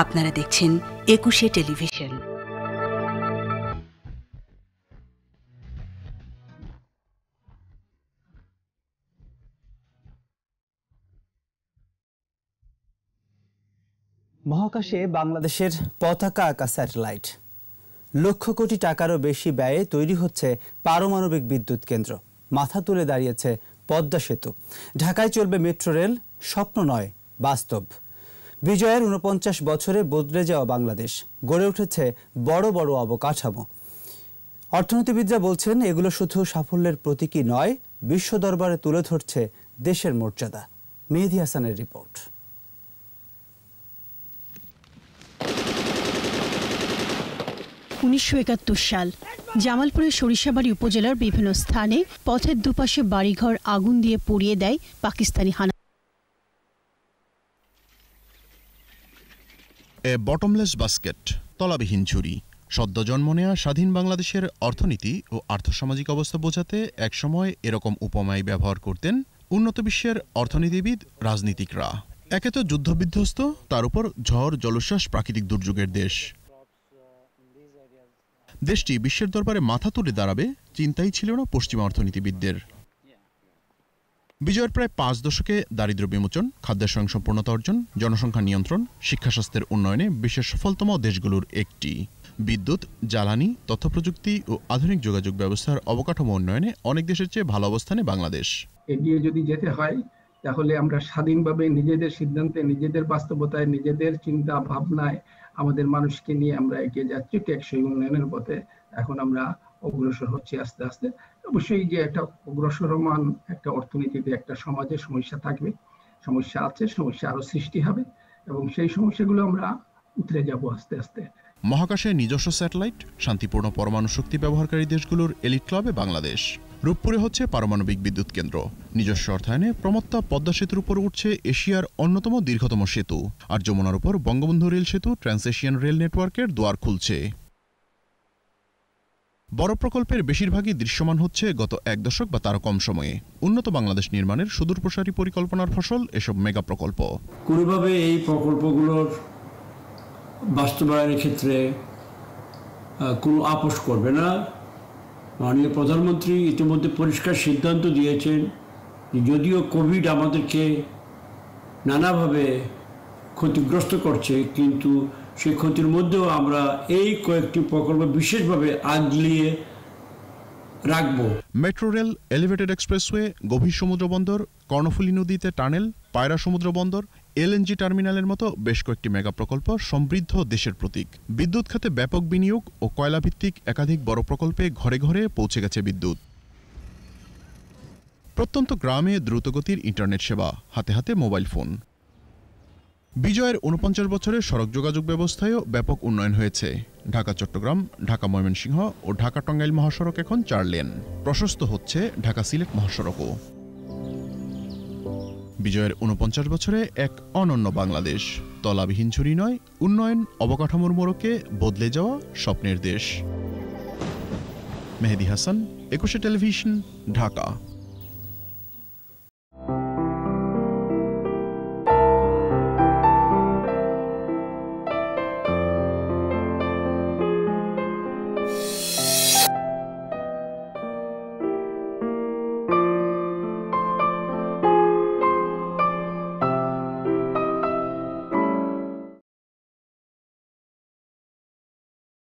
আপনারা দেখছেন একুশে টেলিভিশন। মহাকাশে বাংলাদেশের পতাকা আঁকা স্যাটেলাইট। লক্ষ কোটি টাকারও বেশি ব্যয়ে তৈরি হচ্ছে পারমাণবিক বিদ্যুৎ কেন্দ্র। মাথা তুলে দাঁড়িয়েছে পদ্মা সেতু। ঢাকায় চলবে মেট্রো রেল, স্বপ্ন নয় বাস্তব। বিজয়ের ৪৯ বছরে বদলে যাওয়া বাংলাদেশ, গড়ে উঠেছে বড় বড় অবকাঠামো। অর্থনীতিবিদরা বলছেন এগুলো শুধু সাফল্যের প্রতীকী নয়, বিশ্ব দরবারে তুলে ধরছে দেশের মর্যাদা। মেহেদী হাসানের রিপোর্ট। ১৯৭১ সাল জামালপুরের সরিষাবাড়ী উপজেলার বিভিন্ন স্থানে পথের দুপাশে বাড়িঘর আগুন দিয়ে পুড়িয়ে দেয় পাকিস্তানি হানা। এ বটমলেস বাস্কেট, তলাবিহীন ঝুড়ি। সদ্য জন্ম নেয়া স্বাধীন বাংলাদেশের অর্থনীতি ও আর্থসামাজিক অবস্থা বোঝাতে একসময় এরকম উপমাই ব্যবহার করতেন উন্নত বিশ্বের অর্থনীতিবিদ, রাজনীতিকরা। একে তো যুদ্ধবিধ্বস্ত, তার উপর ঝড় জলোচ্ছ্বাস, প্রাকৃতিক দুর্যোগের দেশ। দেশটি বিশ্বের দরবারে মাথা তুলে দাঁড়াবে চিন্তাই ছিল না পশ্চিমা অর্থনীতিবিদদের। বিজয়ের প্রায় ৫ দশকে দারিদ্র্য বিমোচন, খাদ্যের স্বয়ংসম্পূর্ণতা অর্জন, জনসংখ্যা নিয়ন্ত্রণ, শিক্ষা স্বাস্থ্যের উন্নয়নে বিশ্বের সফলতম দেশগুলোর একটি। বিদ্যুৎ, জ্বালানি, তথ্যপ্রযুক্তি ও আধুনিক যোগাযোগ ব্যবস্থার অবকাঠামো উন্নয়নে অনেক দেশের চেয়ে ভালো অবস্থানে বাংলাদেশ। এগিয়ে যদি যেতে হয় তাহলে আমরা স্বাধীনভাবে নিজেদের সিদ্ধান্তে, নিজেদের বাস্তবতায়, নিজেদের চিন্তা ভাবনায় আমাদের মানুষকে নিয়ে আমরা এগিয়ে যাচ্ছি টেকসই উন্নয়নের পথে। এখন আমরা অগ্রসর হচ্ছি আস্তে আস্তে। অবশ্যই যে একটা অগ্রসরমান একটা অর্থনীতিতে একটা সমাজের সমস্যা থাকবে, সমস্যা আছে, সমস্যা আরো সৃষ্টি হবে এবং সেই সমস্যাগুলো আমরা উতরে যাব আস্তে আস্তে। মহাকাশে নিজস্ব স্যাটেলাইট, শান্তিপূর্ণ পরমাণু শক্তি ব্যবহারকারী দেশগুলোর এলিট ক্লাবে বাংলাদেশ। রূপপুরে হচ্ছে পারমাণবিক বিদ্যুৎ কেন্দ্র। নিজস্ব অর্থায়নে প্রমত্তা পদ্মা সেতুর উপর উঠছে এশিয়ার অন্যতম দীর্ঘতম সেতু। আর যমুনার উপর বঙ্গবন্ধু রেল সেতু, ট্রান্স এশিয়ান রেল নেটওয়ার্কের দুয়ার খুলছে। বড় প্রকল্পের বেশিরভাগই দৃশ্যমান হচ্ছে গত ১ দশক বা তারও কম সময়ে। উন্নত বাংলাদেশ নির্মাণের সুদূরপ্রসারী পরিকল্পনার ফসল এসব মেগা প্রকল্প। কোনোভাবে এই প্রকল্পগুলোর বাস্তবায়নের ক্ষেত্রে কোনো আপোষ করবে না। মাননীয় প্রধানমন্ত্রী ইতিমধ্যে পরিষ্কার সিদ্ধান্ত দিয়েছেন, যদিও কোভিড আমাদেরকে নানাভাবে ক্ষতিগ্রস্ত করছে, কিন্তু সেই ক্ষতির মধ্যেও আমরা এই কয়েকটি প্রকল্প বিশেষভাবে আগলিয়ে রাখব। মেট্রো রেল, এলিভেটেড এক্সপ্রেসওয়ে, গভীর সমুদ্র বন্দর, কর্ণফুলী নদীতে টানেল, পায়রা সমুদ্র বন্দর, এলএনজি টার্মিনালের মতো বেশ কয়েকটি মেগা প্রকল্প সমৃদ্ধ দেশের প্রতীক। বিদ্যুৎ খাতে ব্যাপক বিনিয়োগ ও কয়লাভিত্তিক একাধিক বড় প্রকল্পে ঘরে ঘরে পৌঁছে গেছে বিদ্যুৎ। প্রত্যন্ত গ্রামে দ্রুতগতির ইন্টারনেট সেবা, হাতে হাতে মোবাইল ফোন। বিজয়ের ৪৯ বছরের সড়ক যোগাযোগ ব্যবস্থায়ও ব্যাপক উন্নয়ন হয়েছে। ঢাকা চট্টগ্রাম, ঢাকা ময়মনসিংহ ও ঢাকা টাঙ্গাইল মহাসড়ক এখন ৪ লেন। প্রশস্ত হচ্ছে ঢাকা সিলেট মহাসড়কও। বিজয়ের ৪৯ বছরে এক অনন্য বাংলাদেশ, তলাবিহীন ঝুড়ি নয়, উন্নয়ন অবকাঠামোর মোড়কে বদলে যাওয়া স্বপ্নের দেশ। মেহেদী হাসান, একুশে টেলিভিশন, ঢাকা।